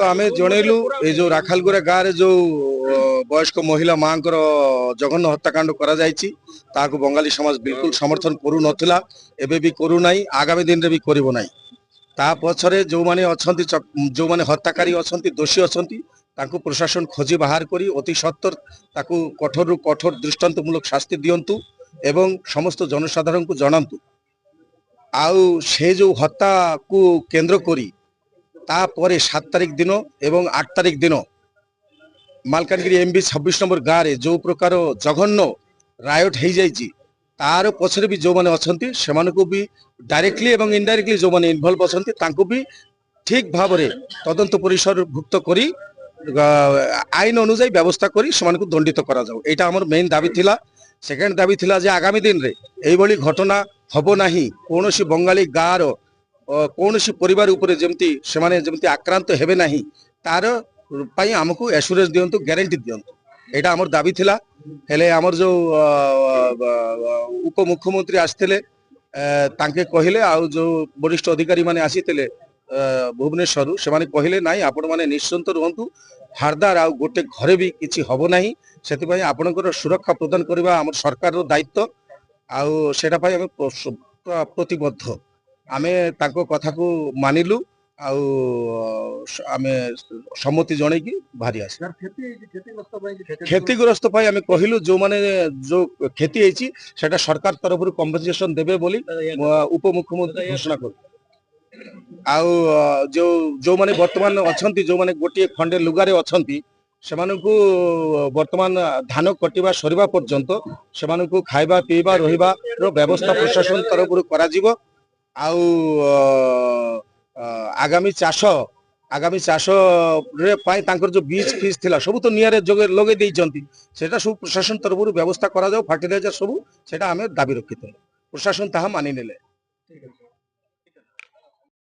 आम जनइलु ये जो राखालगुड़ा गाँव में जो वयस्क महिला माँ जघन्य हत्याकांड कर बंगाली समाज बिल्कुल समर्थन करू नथिला एबे भी करू नाही आगामी दिन रे भी करिवो नाही ता पछरे जो माने अछंती जो माने हत्याकारी अछंती दोषी अछंती ताकू प्रशासन खोजी बाहर करी अति सत्तर ताकू कठोर रु कठोर दृष्टांतमूलक शास्ति दियंतु एवं समस्त जनसाधारण को जनांतु आउ से जो हत्या को केंद्र करी तापर 7 तारिख दिन एवं 8 तारिख दिन मालकानगिरी एमबी 26 नंबर गाँव में जो प्रकार जघन्य रायट हो जाइए तार पछरे भी जो माने अछंती सेमानकु भी डायरेक्टली एवं इनडायरेक्टली जो माने इन्वॉल्व अछंती तांको भी ठीक भाव में तदंत परिसर भुक्त करी आईन अनुଯାयी व्यवस्था करी सेमानकु दंडित करा जाऊ एटा हमर मेन दाबी थिला। सेकेंड दाबी थिला जे आगामी दिन रे एई भली घटना हबो नाही कोनोसी बंगाली गाँव कौनसी परिवार उपरे जमती सेमाने जमती आक्रांत हेबे नाही तार पई हमकु एश्योरेंस दियंतु ग्यारंटी दियंतु एटा हमर दाबी थिला। हेले हमर जो उप मुख्यमंत्री आस्थिले तांके कहिले आ जो वरिष्ठ अधिकारी माने आसीतिले भुवनेश्वर से माने कहिले नाही आपण माने निश्चिंत रहंतु हारदार आ गोटे घरे भी किछि हबो नाही सेति पई आपनकर सुरक्षा प्रदान करबा हमर सरकार रो दायित्व आ सेटा पई हम प्रतिबद्ध आमे ताको कथा को मानिलु आमे सम्मति जणे की भारी आस क्षतिग्रस्त पाई आमे कहिलु जो माने जो क्षति हेची सेटा सरकार तरफ रु कंपनसेशन देबे बोली उप मुख्यमंत्री घोषणा कर जो माने वर्तमान अछंती जो माने गोटे खंडे लुगारे अछंती सेमानकु वर्तमान धान कटिबा सरिबा पर्यंत सेमानकु खाइबा पीबा रहिबा रो व्यवस्था प्रशासन तरफ रु करा जिवो आगामी चाष रे पाई तांकर जो बीज फीस थिला सब तो नियारे लगे देइचंती सेटा सब प्रशासन तरफ व्यवस्था करा जाओ फर्टिलाइजर सब सेटा हमें दाबी रखिते प्रशासन ताहा मानि नेले।